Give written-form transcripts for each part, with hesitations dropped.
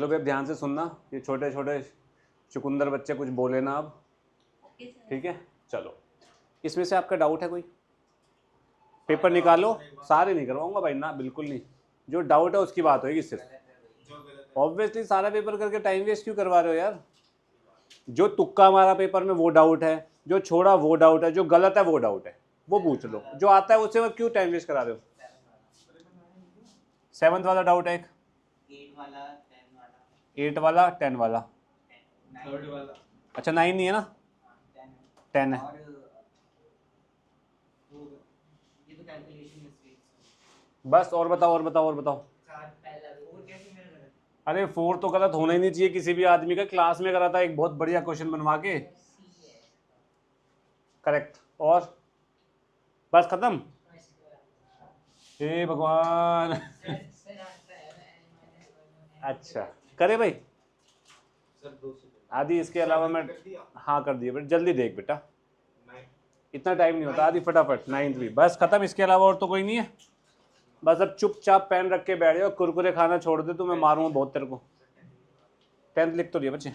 चलो भैया ध्यान से सुनना, ये छोटे छोटे चुकंदर बच्चे कुछ बोले ना अब, ठीक है। चलो इसमें से आपका डाउट है कोई? पेपर निकालो, सारे नहीं करवाऊंगा भाई ना, बिल्कुल नहीं। जो डाउट है उसकी बात होगी सिर्फ। ऑब्वियसली सारा पेपर करके टाइम वेस्ट क्यों करवा रहे हो यार? जो तुक्का मारा पेपर में वो डाउट है, जो छोड़ा वो डाउट है, जो गलत है वो डाउट है, वो पूछ लो। जो आता है उससे क्यों टाइम वेस्ट करा रहे हो? 7th वाला डाउट है, एक 8 वाला 10 वाला, अच्छा 9 नहीं है ना, 10 है। बस और बताओ और बताओ और बताओ। अरे 4 तो गलत होना ही नहीं चाहिए किसी भी आदमी का। क्लास में करा था एक बहुत बढ़िया क्वेश्चन बनवा के, करेक्ट। और बस खत्म। हे भगवान अच्छा करे भाई आदि, इसके अलावा मैं हाँ कर दिया बेटा, जल्दी देख बेटा, इतना टाइम नहीं होता आदि, फटाफट 9th भी बस खत्म। इसके अलावा और तो कोई नहीं है। बस अब चुपचाप पेन रख के बैठ जाओ, कुरकुरे खाना छोड़ दे तो मैं मारूंगा बहुत तेरे को। 10th लिख तो दिया बच्चे।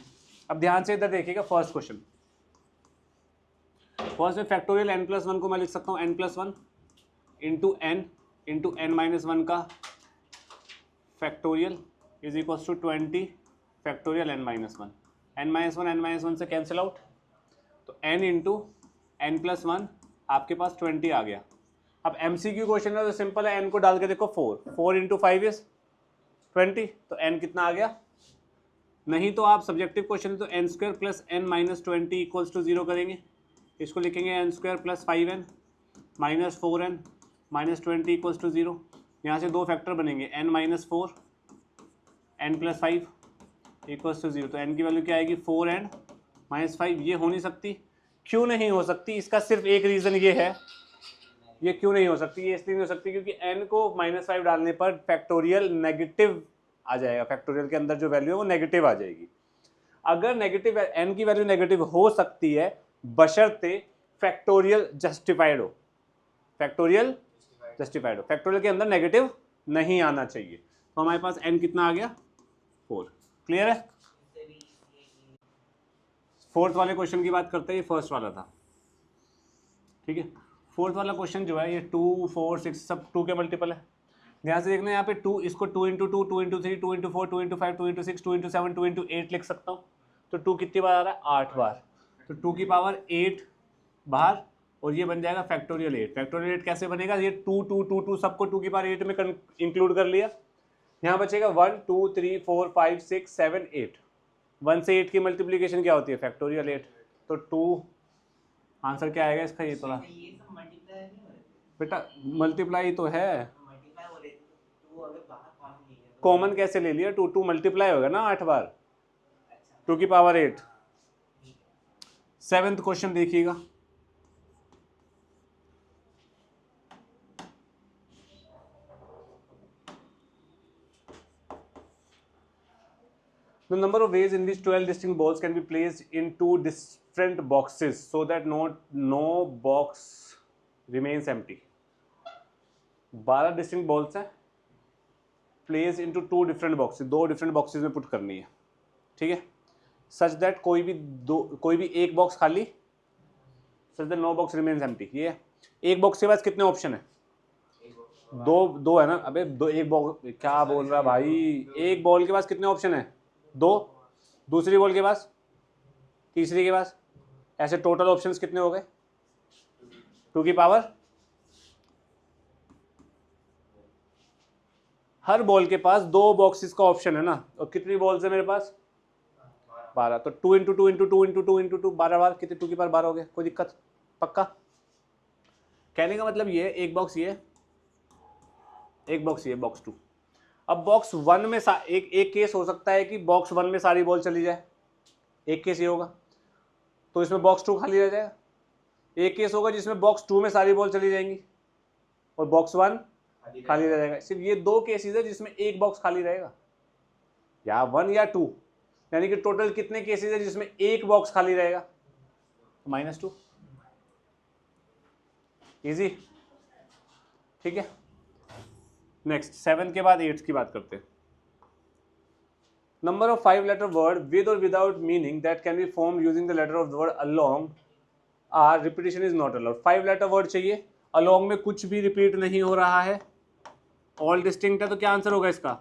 अब ध्यान से इधर देखिएगा, फर्स्ट क्वेश्चन। फर्स्ट में फैक्टोरियल n+1 को मैं लिख सकता हूँ n+1 इंटू n माइनस 1 का factorial is equal to 20 factorial n-1। n-1 से कैंसिल आउट, तो n इंटू n+1 आपके पास 20 आ गया। अब MCQ क्वेश्चन है तो सिंपल है, n को डाल के देखो 4 इंटू 5 इज 20, तो n कितना आ गया। नहीं तो आप सब्जेक्टिव क्वेश्चन है तो n² plus n minus 20 equals to 0 करेंगे। इसको लिखेंगे n² plus 5n minus 4n minus 20 equals to 0। यहाँ से दो फैक्टर बनेंगे, n minus 4 n plus 5 equals to 0। तो n की वैल्यू क्या आएगी 4n माइनस 5। ये हो नहीं सकती। क्यों नहीं हो सकती? इसका सिर्फ एक रीज़न ये है। ये क्यों नहीं हो सकती? ये इसलिए नहीं हो सकती क्योंकि n को -5 डालने पर फैक्टोरियल नेगेटिव आ जाएगा। फैक्टोरियल के अंदर जो वैल्यू है वो नेगेटिव आ जाएगी। अगर नेगेटिव n की वैल्यू नेगेटिव हो सकती है बशर्ते फैक्टोरियल जस्टिफाइड हो। फैक्टोरियल जस्टिफाइड हो, फैक्टोरियल के अंदर नेगेटिव नहीं आना चाहिए। तो हमारे पास n कितना आ गया 4। क्लियर है? फोर्थ वाले क्वेश्चन की बात करते हैं, ये फर्स्ट वाला था, ठीक है। फोर्थ वाला क्वेश्चन जो है ये 2 4 6 सब 2 के मल्टीपल है। ध्यान से देखना, यहाँ पे 2, इसको 2 into 2, 2 into 3, 2 into 4, 2 into 5, 2 into 6, 2 into 7, 2 into 8 लिख सकता हूँ। तो 2 कितनी बार आ रहा है 8 बार, तो 2 की पावर 8 बाहर, और ये बन जाएगा फैक्टोरियल 8। फैक्टोरियल 8 कैसे बनेगा? ये 2 2 2 2 सबको 2 की पावर 8 में इंक्लूड कर लिया। यहाँ बचेगा 1 2 3 4 5 6 7 8। 1 से 8 की मल्टीप्लीकेशन क्या होती है? फैक्टोरियल 8। तो 2 आंसर क्या आएगा इसका? ये थोड़ा बेटा मल्टीप्लाई तो है, कॉमन कैसे ले लिया? 2 2 मल्टीप्लाई होगा ना 8 बार, 2 की पावर 8। 7th क्वेश्चन देखिएगा। The number of ways in which 12 distinct balls can be placed in 2 different boxes so that no box remains empty. 12 distinct balls हैं, place into 2 different boxes, 2 different boxes में put करनी है, ठीक है। Such that कोई भी एक box खाली, such that no box remains empty. ये एक बॉक्स के पास कितने ऑप्शन है? दो है ना। अबे दो, एक बॉक्स क्या बोल रहा भाई? एक बॉल के पास कितने ऑप्शन है? 2। दूसरी बॉल के पास, तीसरी के पास, ऐसे टोटल ऑप्शंस कितने हो गए? 2 की पावर, हर बॉल के पास 2 बॉक्सेस का ऑप्शन है ना। और कितनी बॉल्स है मेरे पास? 12। तो 2 इंटू 2 इंटू 2 इंटू 2 इंटू 2 12 बार, कितने 2 की पावर 12 हो गया। कोई दिक्कत? पक्का? कहने का मतलब ये, एक बॉक्स ये, एक बॉक्स ये, बॉक्स 2। अब बॉक्स 1 में एक केस हो सकता है कि बॉक्स 1 में सारी बॉल चली जाए, एक केस ये होगा, तो इसमें बॉक्स 2 खाली रह जाएगा। एक केस होगा जिसमें बॉक्स 2 में सारी बॉल चली जाएंगी और बॉक्स 1 खाली रह जाएगा। सिर्फ ये 2 केसेस है जिसमें एक बॉक्स खाली रहेगा, या 1 या 2, यानी कि टोटल कितने केसेस है जिसमें एक बॉक्स खाली रहेगा? -2। इजी, ठीक है। नेक्स्ट 7 के बाद 8 की बात करते हैं। number of 5-letter word with or without meaning that can be formed using the letter of the word along are repetition is not allowed. 5-letter word चाहिए, along में कुछ भी रिपीट नहीं हो रहा है, ऑल डिस्टिंक्ट है, तो क्या आंसर होगा इसका?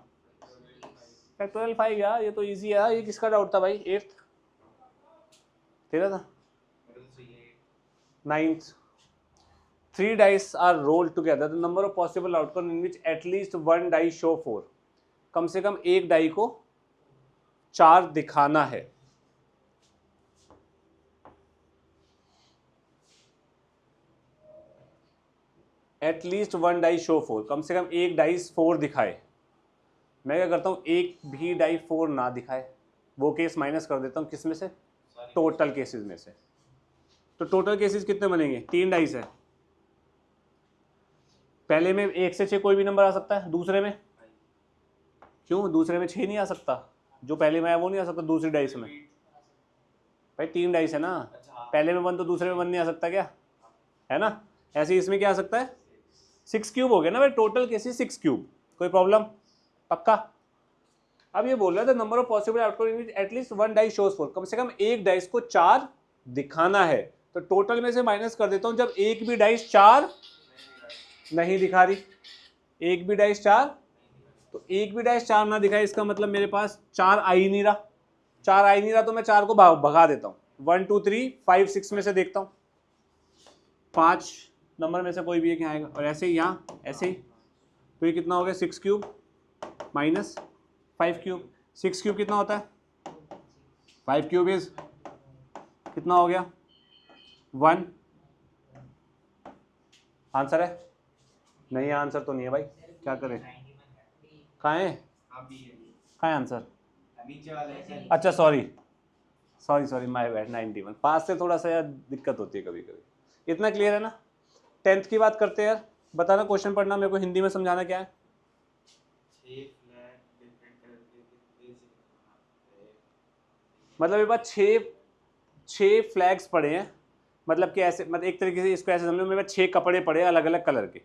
फैक्टोरियल 5 यार, ये तो इजी है, ये किसका डाउट था भाई? 8th तेरा था? 9th. 3 dice are rolled together. The number of possible outcome in which at least one die show 4. कम से कम एक डाई को 4 दिखाना है. At least one die show 4, कम से कम एक डाइस 4 दिखाए. मैं क्या करता हूँ, एक भी डाई 4 ना दिखाए, वो केस माइनस कर देता हूँ. किस में से? टोटल केसेस में से. तो टोटल केसेस कितने बनेंगे? 3 डाइस है. पहले में 1 से 6 कोई भी नंबर आ सकता है, दूसरे में क्यों? दूसरे में 6 नहीं आ सकता, जो पहले में आया वो नहीं आ सकता दूसरी डाइस में. भाई 3 डाइस है ना, पहले में 1 तो दूसरे में 1 नहीं आ सकता क्या? है ना? ऐसे इसमें क्या आ सकता है? 6 क्यूब हो गया ना भाई, टोटल केसेस 6 क्यूब. कोई प्रॉब्लम? पक्का? अब ये बोल रहा था number of possible outcome in at least one dice shows 4, कम से कम एक डाइस को 4 दिखाना है. तो टोटल में से माइनस कर देता हूं, जब एक भी डाइस 4 नहीं दिखा रही, एक भी डाइस 4, तो एक भी डाइस 4 ना दिखाए, इसका मतलब मेरे पास 4 आ ही नहीं रहा. 4 आ ही नहीं रहा तो मैं 4 को भगा देता हूँ. 1 2 3 5 6 में से देखता हूँ, 5 नंबर में से कोई भी एक यहाँ आएगा. और ऐसे ही यहाँ, ऐसे ही. तो ये कितना हो गया? 6 क्यूब माइनस 5 क्यूब. 6 क्यूब कितना होता है? 5 क्यूब इज कितना हो गया? 1. आंसर है? नहीं, आंसर तो नहीं है भाई, क्या करें? कहाँ है? कहाँ है आंसर? अच्छा सॉरी माय बैड. 91. 5 से थोड़ा सा यार दिक्कत होती है कभी कभी. इतना क्लियर है ना? 10th की बात करते हैं यार. बताना, क्वेश्चन पढ़ना, मेरे को हिंदी में समझाना क्या है. मतलब ये बात 6 फ्लैग्स पड़े हैं, मतलब कि ऐसे, मतलब एक तरीके से इसको ऐसे समझो, मेरे पास 6 कपड़े पड़े हैं अलग अलग कलर के.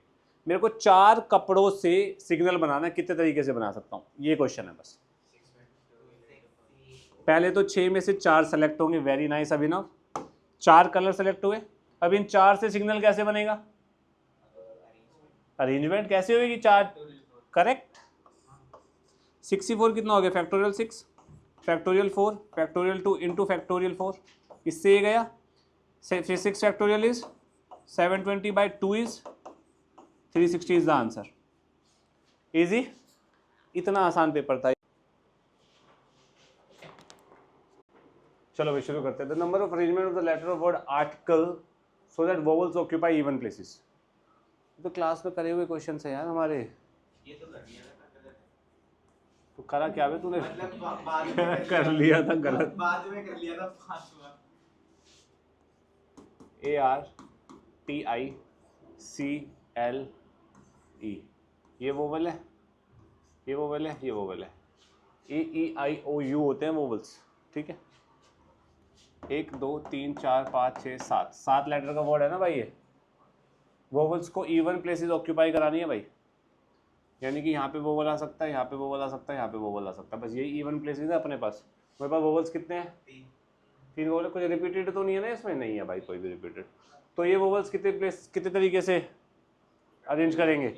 मेरे को 4 कपड़ों से सिग्नल बनाना है, कितने तरीके से बना सकता हूँ, ये क्वेश्चन है बस. पहले तो 6 में से 4 सेलेक्ट होंगे. वेरी नाइस अभिनव. 4 कलर सेलेक्ट हुए. अब इन 4 से सिग्नल कैसे बनेगा? अरेंजमेंट कैसे होगी? 4. करेक्ट. 64 कितना हो गया? Factorial 6, factorial 4, factorial 2 into factorial 4. इससे ये गया. 6 factorial is 720 by 2 is 360 is the answer. Easy. इतना आसान पेपर था. चलो भाई शुरू करते हैं. The number of arrangement of the letter of word article so that vowels occupy even places. तो क्लास में करे हुए क्वेश्चन है यार हमारे. ये तो कर लिया था. तो करा क्या है तूने? मतलब कर लिया था गलत, बाद में कर लिया था 5 बार. ARTICLE, ये वोवल है, ये वोवल है, ये वोवल है. AEIOU होते हैं वोवल्स. ठीक है. 1 2 3 4 5 6 7 7 लेटर का वर्ड है ना भाई. ये वोवल्स को इवन प्लेसेस ऑक्यूपाई करानी है भाई. यानी कि यहाँ पे वोवल आ सकता है, यहाँ पे वोवल आ सकता है, यहाँ पे वोवल आ सकता है. बस यही इवन प्लेसेस है अपने पास. मेरे पास वोवल्स कितने हैं? 3 वोवल. कुछ रिपीटेड तो नहीं है ना इसमें? नहीं है भाई कोई भी रिपीटेड. तो ये वोवल्स कितने तरीके से अरेंज करेंगे?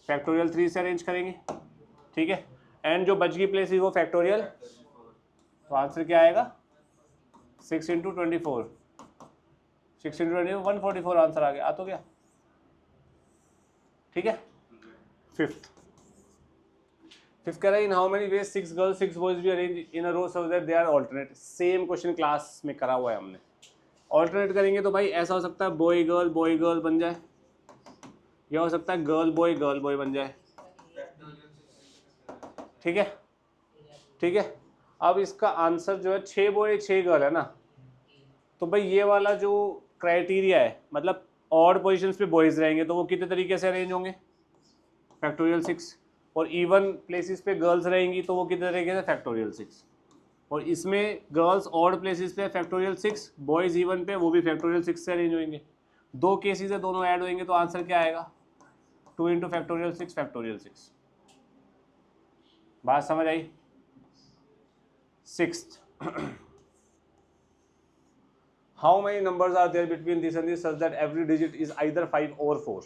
फैक्टोरियल 3 से अरेंज करेंगे. ठीक है. एंड जो बच गई प्लेस वो फैक्टोरियल. तो आंसर क्या आएगा? 6 इंटू 24. 6 इंटू 24 144 आंसर आ गया. आ तो गया. ठीक है. फिफ्थ कह रहा है in how many ways 6 girls 6 boys be arrange in a row so that they are alternate. Same question class में करा हुआ है हमने. ऑल्टरनेट करेंगे तो भाई ऐसा हो सकता है बॉय गर्ल बन जाए, या हो सकता है गर्ल बॉय बन जाए. ठीक है. ठीक है. अब इसका आंसर जो है 6 बॉय 6 गर्ल है ना, तो भाई ये वाला जो क्राइटेरिया है, मतलब ऑड पोजीशंस पे बॉयज रहेंगे तो वो कितने तरीके से अरेंज होंगे? फैक्टोरियल 6. और इवन प्लेसेस पे गर्ल्स रहेंगी तो वो कितने तरीके से? फैक्टोरियल 6. और इसमें गर्ल्स ऑड प्लेसेस पे फैक्टोरियल 6, बॉयज इवन पे वो भी फैक्टोरियल 6 से अरेंज होंगे. 2 केसेस है, दोनों ऐड होंगे तो आंसर क्या आएगा? 2 इंटू फैक्टोरियल 6 फैक्टोरियल 6. बात समझ आई? Sixth, how many numbers are there between this and this such that every digit is either 5 or 4?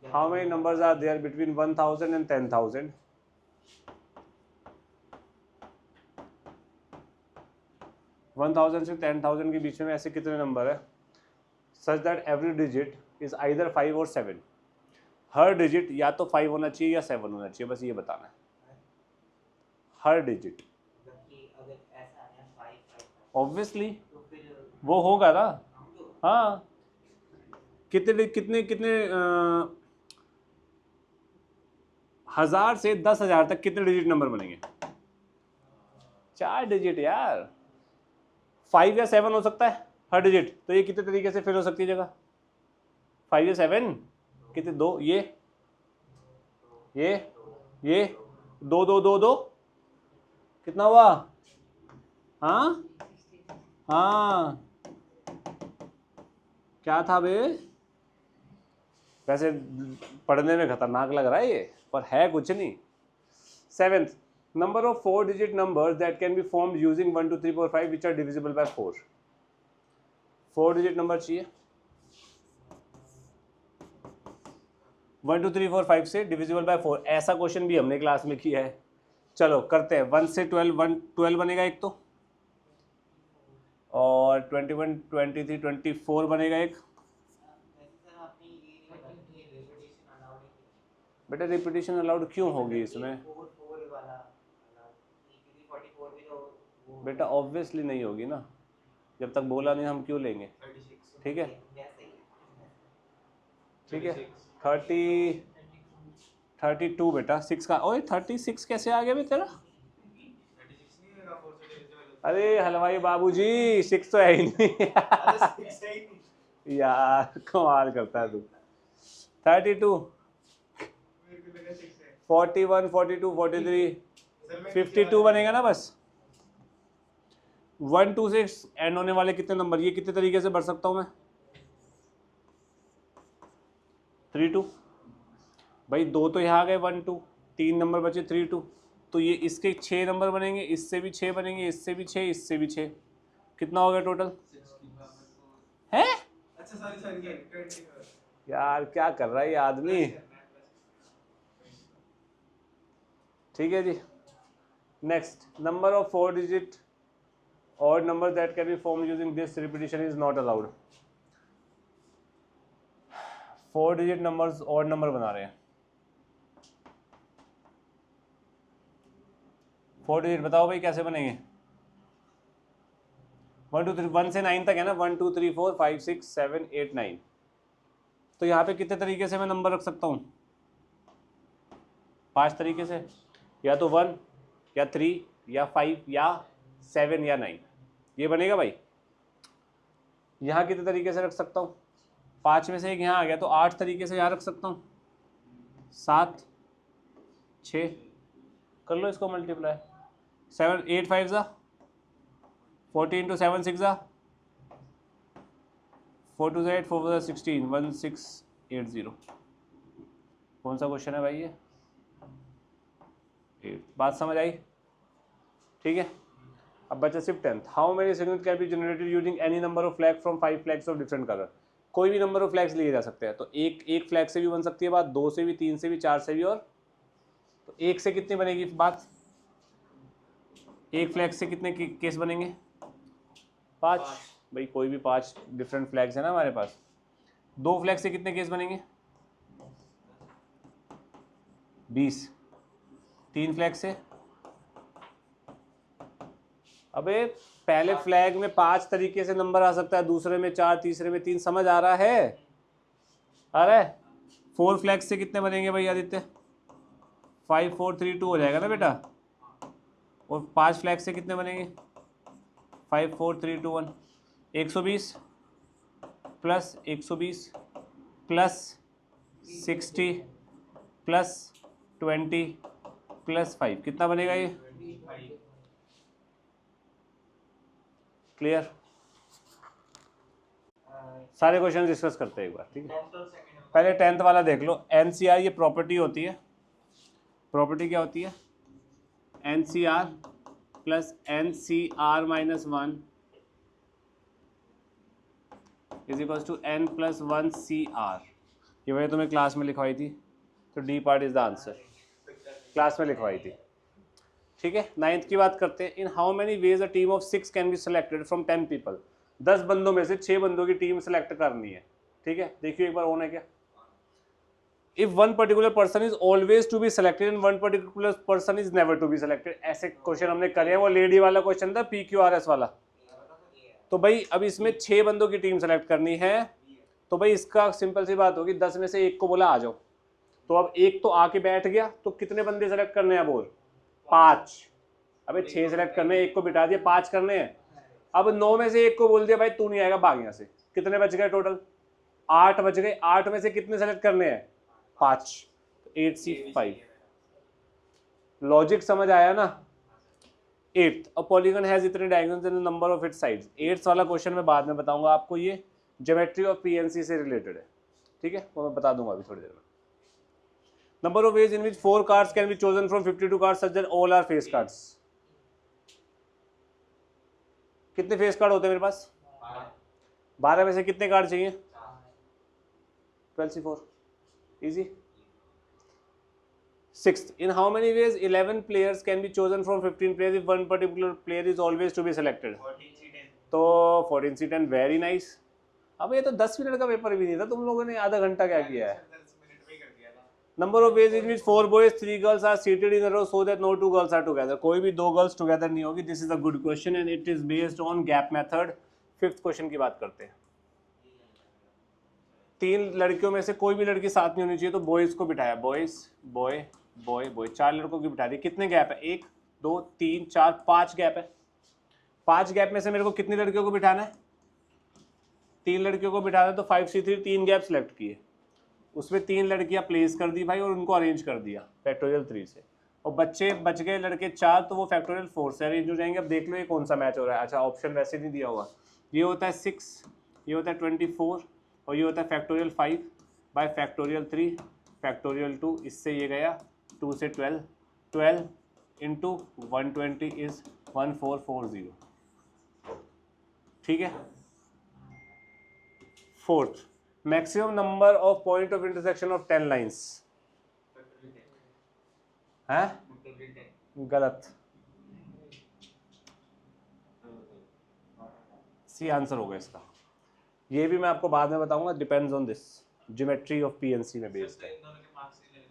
How many numbers are there between 1000 and 10,000? 1000 से 10,000 के बीच में ऐसे कितने नंबर है सच that every digit is either 5 और 7? हर डिजिट या तो 5 होना चाहिए या 7 होना चाहिए, बस ये बताना है। हर डिजिट ऑब्वियसली वो होगा ना। हाँ, कितने कितने कितने 1000 से 10,000 तक कितने डिजिट नंबर बनेंगे? 4 डिजिट यार। 5 या 7 हो सकता है हर डिजिट, तो ये कितने तरीके से फिल हो सकती है जगह? 5 या 7 कितने? 2, ये 2 2 2 2 कितना हुआ? हाँ हाँ, क्या था बे? वैसे पढ़ने में खतरनाक लग रहा है ये, पर है कुछ नहीं। 7th, number of 4-digit numbers that can be formed using 1 2 3 4 5 which are divisible by 4. 4-digit number चाहिए 1 2 3 4 5 से डिविजिबल बाय 4। ऐसा क्वेश्चन भी हमने क्लास में किया है। चलो करते हैं। 1 से 12 बनेगा एक तो, और 21 23 24 बनेगा एक। बेटा रिपीटेशन अलाउड क्यों होगी इसमें? बेटा ऑब्वियसली नहीं होगी ना, जब तक बोला नहीं हम क्यों लेंगे? ठीक है ठीक है। 32 बेटा 6 का। ओए 36 कैसे आ गया बे तेरा? अरे हलवाई बाबूजी 6 तो है ही नहीं यार कमाल करता है तू। 32 41 42 43 52 बनेगा ना बस। 1 2 से एंड होने वाले कितने नंबर, ये कितने तरीके से बढ़ सकता हूं मैं? 3 2 भाई, 2 तो यहाँ आ गए 1 2, 3 नंबर बचे 3 2, तो ये इसके 6 नंबर बनेंगे, इससे भी 6 बनेंगे, इससे भी 6, इससे भी 6। कितना हो गया टोटल? है अच्छा सॉरी यार क्या कर रहा है ये आदमी। ठीक है जी। Next, number of 4-digit odd number that can be formed using this repetition is not allowed. 4-digit numbers odd number बना रहे हैं। 4 digit बताओ भाई कैसे बनेंगे? 1 2 3 1 से 9 तक है ना, 1 2 3 4 5 6 7 8 9। तो यहाँ पे कितने तरीके से मैं नंबर रख सकता हूँ? 5 तरीके से, या तो 1 या 3 या 5 या 7 या 9। ये बनेगा भाई। यहाँ कितने तरीके से रख सकता हूँ? 5 में से एक यहाँ आ गया तो 8 तरीके से यहाँ रख सकता हूँ। 7 6 कर लो इसको मल्टीप्लाई। 7 8 5 जा 14 2 7 6 जा 4 2 8 4 4 16 1680। कौन सा क्वेश्चन है भाई ये? 8। बात समझ आई? ठीक है। अब बचा सिर्फ 10th। How many signal can be generated using any number of flag from 5 flags of different colour? कोई भी नंबर ऑफ फ्लैग्स लिए जा सकते हैं। तो एक फ्लैग से भी बन सकती है बात, 2 से भी, 3 से भी, 4 से भी, और तो 1 से कितनी बनेगी बात? एक फ्लैग से कितने केस बनेंगे? 5। भाई कोई भी 5 डिफरेंट फ्लैग्स है ना हमारे पास। 2 फ्लैग से कितने केस बनेंगे? 20। 3 फ्लैग से, अबे पहले फ्लैग में 5 तरीके से नंबर आ सकता है, दूसरे में 4, तीसरे में 3। समझ आ रहा है? अरे 4 फ्लैग से कितने बनेंगे भाई आदित्य? 5 4 3 2 हो जाएगा ना बेटा। और 5 फ्लैग से कितने बनेंगे? 5 4 3 2 1। 120 प्लस 120 प्लस 60 प्लस 20 प्लस 5 कितना बनेगा ये? क्लियर? सारे क्वेश्चन डिस्कस करते हैं एक बार, ठीक है। पहले 10th वाला देख लो। एनसीआर ये प्रॉपर्टी होती है, प्रॉपर्टी क्या होती है, NCR plus NCR minus 1 is equal to N plus 1 CR। ये वही तुम्हें क्लास में लिखवाई थी, तो D part is the answer, class में लिखवाई थी, ठीक है। 9th की बात करते हैं। इन how many veg a team of 6 can be selected from 10 people. 10 बंदों में से 6 बंदों की टीम सेलेक्ट करनी है, ठीक है। देखिए एक बार होना क्या, if one particular person is always to be selected and one particular person is never to be selected. ऐसे क्वेश्चन हमने करे हैं, वो लेडी वाला क्वेश्चन था PQRS वाला। तो भाई अब इसमें 6 बंदों की टीम सेलेक्ट करनी है, तो भाई इसका सिंपल सी बात होगी, 10 में से एक को बोला आ जाओ, तो अब एक तो आके बैठ गया, तो कितने बंदे सेलेक्ट करने हैं, बोल 5। अबे 6 सेलेक्ट करने, एक को बिठा दिया, 5 करने हैं। अब 9 में से एक को बोल दिया भाई तू नहीं आएगा, भाग यहाँ से। कितने बच गए टोटल, 8 बच गए। 8 में से कितने सेलेक्ट करने हैं, 5, 8C5। लॉजिक समझ आया ना। 8th, अ पॉलीगन हैज इतने diagonals and number of its sides. 8th वाला क्वेश्चन मैं बाद में बताऊंगा आपको, ये ज्योमेट्री ऑफ PNC से रिलेटेड है, ठीक है, वो मैं बता दूंगा अभी थोड़ी देर में। Number of ways in which 4 cards can be chosen from 52 cards such that all are face cards. कितने फेस कार्ड होते हैं मेरे पास, 12 में से कितने कार्ड चाहिए, 12C4, easy. 6th, in how many ways 11 players can be chosen from 15 players if one particular player is always to be selected। 14C10। तो 14C10 very nice. अब ये तो 10 मिनट का पेपर भी नहीं था, तुम लोगों ने आधा घंटा क्या किया है। Number of ways in which 4 boys 3 girls are seated in a row so that no 2 girls are together. कोई भी 2 गर्ल्स टुगेदर नहीं होगी। This is a good question and it is based on gap method. 5th question की बात करते हैं। 3 लड़कियों में से कोई भी लड़की साथ नहीं होनी चाहिए, तो बॉयज को बिठाया, बॉयज बॉय बॉय बॉय, 4 लड़कों की बिठा दी। कितने गैप है, 1 2 3 4 5 गैप है। 5 गैप में से मेरे को कितनी लड़कियों को बिठाना है, 3 लड़कियों को बिठाना है। तो 5C3 3 गैप सिलेक्ट किए, उसमें 3 लड़कियां प्लेस कर दी भाई और उनको अरेंज कर दिया फैक्टोरियल 3 से, और बच्चे बच गए लड़के 4, तो वो फैक्टोरियल 4 से अरेंज हो जाएंगे। अब देख लो ये कौन सा मैच हो रहा है। अच्छा ऑप्शन वैसे नहीं दिया हुआ, ये होता है 6, ये होता है 24 और ये होता है फैक्टोरियल 5 बाय फैक्टोरियल 3 फैक्टोरियल 2। इससे ये गया 2 से 12, 12 इंटू 120 इज 1440, ठीक है। 4th, maximum number of point of intersection of 10 lines है, गलत, सी आंसर होगा इसका। ये भी मैं आपको बाद में बताऊंगा, depends on this, geometry of PNC में बेस्ड है।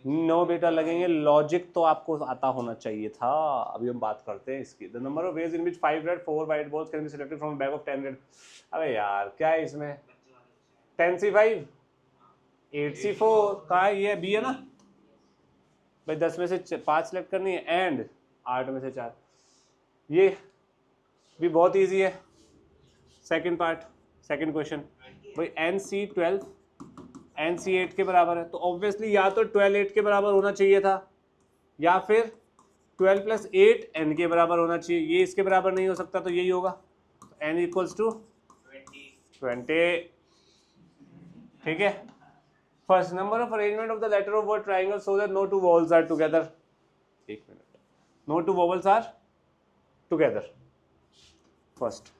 नो बेटा लगेंगे, लॉजिक तो आपको आता होना चाहिए था। अभी हम बात करते हैं इसकी। The number of ways in which 5 red 4 white balls can be selected from bag of 10 red. अबे यार क्या है इसमें, 10C5 8C4 कहाँ है, ये बी है ना भाई। 10 में से 5 सेलेक्ट करनी है एंड 8 में से 4, ये भी बहुत ईजी है। सेकेंड पार्ट, सेकेंड क्वेश्चन भाई, NC12 NC8 के बराबर है, तो ऑब्वियसली या तो 12 8 के बराबर होना चाहिए था, या फिर 12 + 8 n के बराबर होना चाहिए। ये इसके बराबर नहीं हो सकता, तो यही होगा, n = 20, ठीक है। First, number of arrangement of the letter of word triangle so that no 2 vowels are together. एक minute, no 2 vowels are together. First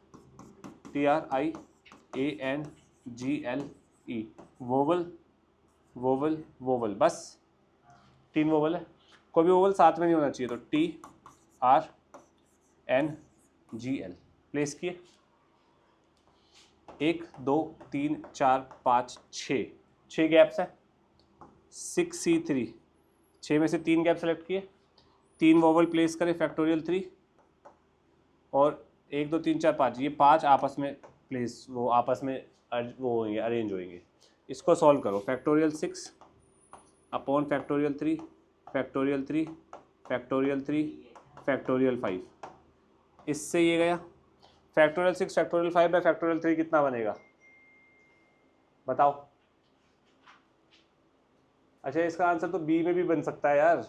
TRIANGLE, vowel vowel vowel, बस 3 वोवल है, कोई भी वोवल साथ में नहीं होना चाहिए। तो TRNGL प्लेस किए, 1 2 3 4 5 6 गैप्स है। 6C3, 6 में से 3 गैप सेलेक्ट किए, 3 वोवल प्लेस करें फैक्टोरियल 3, और 1 2 3 4 5, ये 5 आपस में प्लेस, वो आपस में वो होंगे, अरेंज होंगे। इसको सॉल्व करो, factorial 6 upon factorial 3 factorial 3 factorial 3 factorial 5, इससे ये गया फैक्टोरियल 6 फैक्टोरियल 5 बाय फैक्टोरियल 3 कितना बनेगा बताओ। अच्छा इसका आंसर तो बी में भी बन सकता है यार।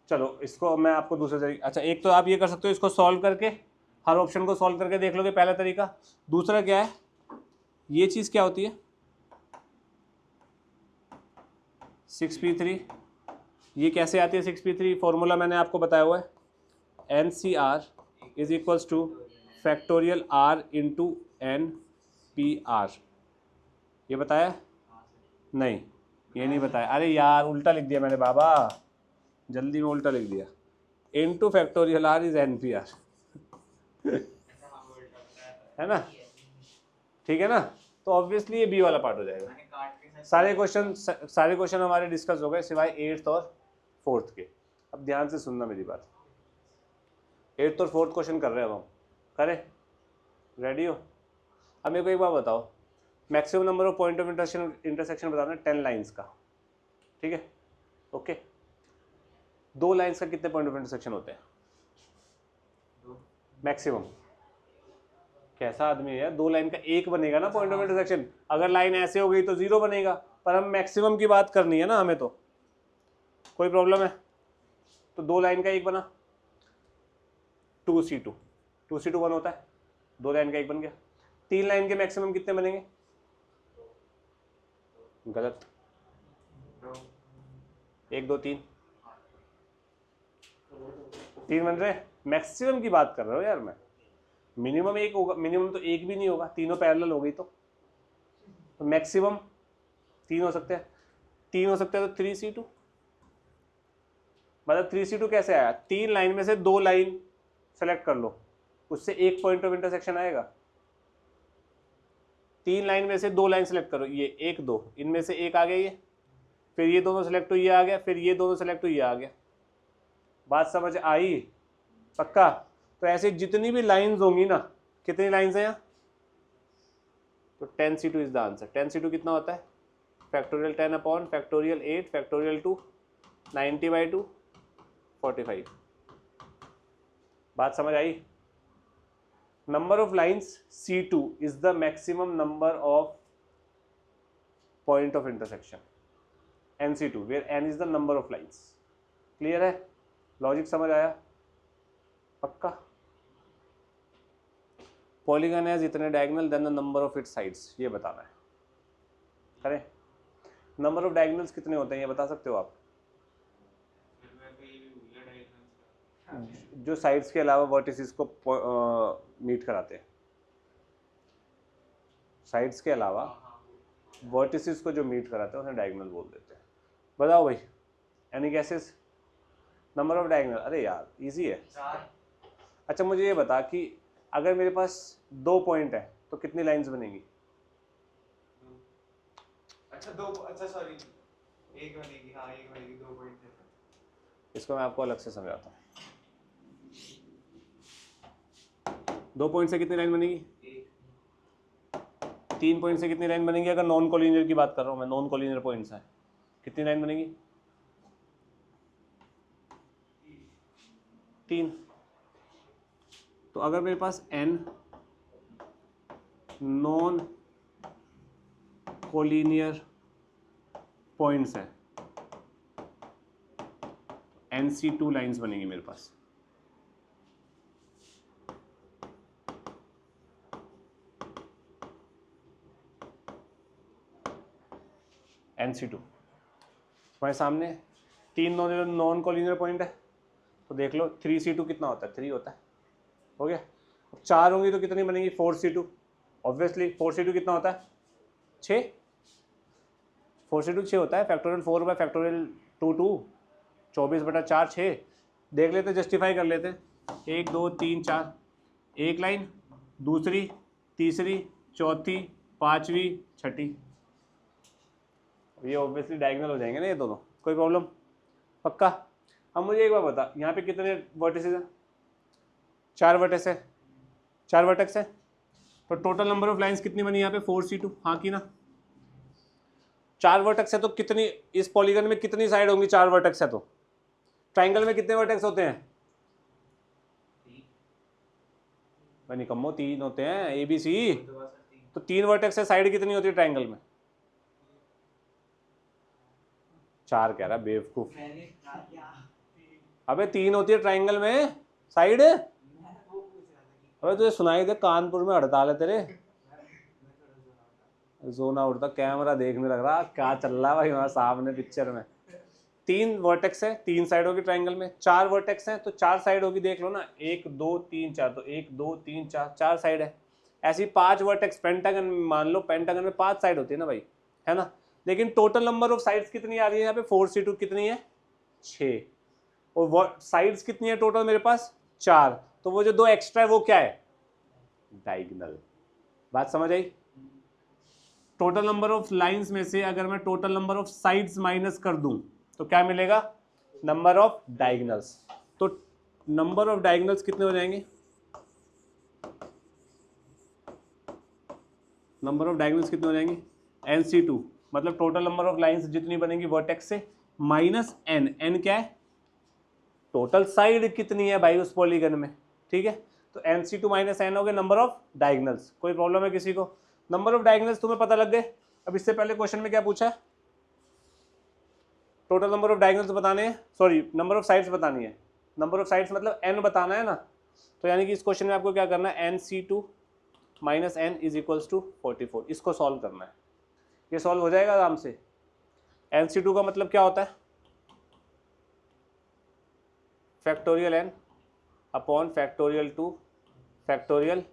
चलो इसको मैं आपको दूसरे तरीके, अच्छा एक तो आप ये कर सकते हो, इसको सॉल्व करके हर ऑप्शन को सॉल्व करके देख लोगे, पहला तरीका। दूसरा क्या है, ये चीज़ क्या होती है 6p3, ये कैसे आती है 6p3? फॉर्मूला मैंने आपको बताया हुआ है, NCR is equals two factorial R into NPR। ये बताया नहीं, ये नहीं बताया। अरे यार उल्टा लिख दिया मैंने बाबा, जल्दी में उल्टा लिख दिया। Into factorial R is NPR है ना, ठीक है ना। तो ऑब्वियसली ये बी वाला पार्ट हो जाएगा। सारे क्वेश्चन हमारे डिस्कस हो गए सिवाय 8th और 4th के। अब ध्यान से सुनना मेरी बात, 8th और 4th क्वेश्चन कर रहे हैं अब हम, करें? रेडी हो? अब मेरे को एक बार बताओ, maximum number of point of intersection बताना है 10 लाइन्स का, ठीक है? ओके, 2 लाइन्स का कितने पॉइंट ऑफ इंटरसेक्शन होते हैं मैक्सिमम? कैसा आदमी है यार, 2 लाइन का एक बनेगा ना पॉइंट ऑफ इंटरसेक्शन। अगर लाइन ऐसे हो गई तो 0 बनेगा, पर हम मैक्सिमम की बात करनी है ना हमें, तो कोई प्रॉब्लम है? तो 2 लाइन का एक बना 2C2, 2C2 1 होता है, 2 लाइन का एक बन गया। 3 लाइन के मैक्सिमम कितने बनेंगे? गलत, 1 2 3 3 बन रहे। मैक्सिमम की बात कर रहा हूँ यार मैं, मिनिमम एक होगा, मिनिमम तो एक भी नहीं होगा, तीनों पैरेलल हो गई तो मैक्सिमम 3 हो सकते हैं। 3 हो सकते हैं तो 3C2, मतलब 3C2 कैसे आया? 3 लाइन में से 2 लाइन सेलेक्ट कर लो, उससे एक पॉइंट ऑफ इंटरसेक्शन आएगा। 3 लाइन में से 2 लाइन सेलेक्ट करो, ये 1 2, इनमें से एक आ गया ये, फिर ये दोनों सेलेक्ट हुई, ये आ गया, फिर ये दोनों सेलेक्ट हुई, ये आ गया। बात समझ आई? पक्का? तो ऐसे जितनी भी लाइंस होंगी ना, कितनी लाइंस हैं यहाँ? तो 10C2 is the answer. 10C2 कितना होता है? Factorial 10 upon factorial 8 factorial 2 90/2 45। बात समझ आई? Number of lines C2 is the maximum number of point of intersection NC2 where N is the number of lines. Clear है? लॉजिक समझ आया? पक्का? पॉलीगन हैज इतने diagonal then the number of its sides, ये बताना है। करें? Number of diagonals कितने होते हैं ये बता सकते हो आप? जो साइड्स के अलावा वर्टिसेस को मीट कराते हैं, साइड्स के अलावा वर्टिसेस को जो मीट कराते हैं उन्हें डायगोनल बोल देते हैं। बताओ भाई, any guesses? Number of diagonal, अरे यार इजी है। अच्छा मुझे ये बता कि अगर मेरे पास 2 पॉइंट है तो कितनी लाइंस बनेंगी? अच्छा सॉरी, एक बनेगी, हाँ एक बनेगी, 2 पॉइंट है। इसको मैं आपको अलग से समझाता हूँ। 2 पॉइंट से कितनी लाइन बनेगी? 3 पॉइंट से कितनी लाइन बनेगी? अगर नॉन कोलिनियर की बात कर रहा हूँ मैं, नॉन कोलिनियर पॉइंट्स है, कितनी लाइन बनेगी? 3। तो अगर मेरे पास n नॉन कोलिनियर पॉइंट्स है, NC2 लाइंस बनेगी मेरे पास। NC2 तुम्हारे सामने 3 नॉन कोलिनियर पॉइंट है, तो देख लो 3C2 कितना होता है? 3 होता है। हो गया? अब 4 होंगी तो कितनी बनेगी? 4C2। ऑब्वियसली 4C2 कितना होता है? 6। 4C2 6 होता है। Factorial 4 bye factorial 2 2, 24/4 6। देख लेते, जस्टिफाई कर लेते। 1 2 3 4, एक लाइन, दूसरी, तीसरी, चौथी, पांचवी, छठी, ये ऑब्वियसली डायगोनल हो जाएंगे ना ये दोनों, कोई प्रॉब्लम? पक्का? अब मुझे एक बार बता, यहाँ पे कितने वर्टिसेस हैं? 4 वर्टेक्स है, 4 वर्टेक्स है, तो टोटल नंबर ऑफ लाइंस कितनी बनी यहाँ पे? 4C2, हाँ की ना? 4 वर्टेक्स है तो कितनी, इस पॉलीगन में कितनी साइड होंगी? 4 वर्टेक्स है तो ट्राइंगल में कितने वर्टेक्स होते हैं? भाई निकम्मो 3 होते हैं, ABC। तो 3 वर्टेक्स है, साइड कितनी होती है ट्राइंगल में? 4 कह रहा बेवकूफ। अबे 3 होती है ट्राइंगल में साइड। अबे तुझे सुनाई दे, कानपुर में हड़ताल है तेरे। जोन आउट था, कैमरा देखने लग रहा क्या चल रहा है भाई वहाँ सामने पिक्चर में। 3 वर्टेक्स है, 3 साइड होगी ट्राइंगल में, 4 वर्टेक्स हैं तो 4 साइड होगी, देख लो ना 1 2 3 4, तो 1 2 3 4 4 साइड है। ऐसी 5 वर्टेक्स पेंटागन, मान लो पेंटागन में 5 साइड होती है ना भाई, है ना। लेकिन टोटल नंबर ऑफ साइड्स कितनी आ रही है यहाँ पे, 4c2 कितनी है 6, और साइड्स कितनी है टोटल मेरे पास 4, तो वो जो 2 एक्स्ट्रा है वो क्या है, डायगोनल। बात समझ आई। टोटल नंबर ऑफ लाइंस में से अगर मैं total number of sides minus कर दूं तो क्या मिलेगा, नंबर ऑफ डायगोनल्स। तो नंबर ऑफ डायगोनल्स कितने हो जाएंगे, नंबर ऑफ डायगोनल्स कितने हो जाएंगे, NC2, मतलब टोटल नंबर ऑफ लाइंस जितनी बनेंगी वर्टेक्स से, माइनस n, n क्या है, टोटल साइड कितनी है भाई उस पॉलीगन में, ठीक है। तो NC2 माइनस n हो गए नंबर ऑफ डायगोनल्स। कोई प्रॉब्लम है किसी को, नंबर ऑफ डायगोनल्स तुम्हें पता लग गए। अब इससे पहले क्वेश्चन में क्या पूछा है, टोटल नंबर ऑफ डायगोनल्स बताने हैं, सॉरी नंबर ऑफ साइड्स बतानी है, नंबर ऑफ साइड्स मतलब n बताना है ना। तो यानी कि इस क्वेश्चन में आपको क्या करना है, NC2 minus n is equals to 44, इसको सॉल्व करना है। ये सॉल्व हो जाएगा आराम से। NC2 का मतलब क्या होता है, factorial n upon factorial 2 factorial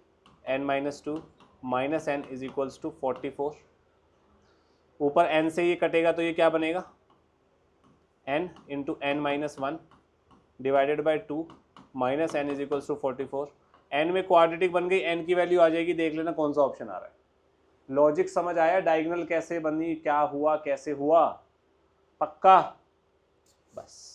n minus 2 minus n is equals to 44। ऊपर n से ये कटेगा तो ये क्या बनेगा, n into n minus 1 divided by 2 minus n is equals to 44। n में क्वाड्रेटिक बन गई, n की वैल्यू आ जाएगी, देख लेना कौन सा ऑप्शन आ रहा है। लॉजिक समझ आया, डायगोनल कैसे बनी, क्या हुआ, कैसे हुआ, पक्का, बस।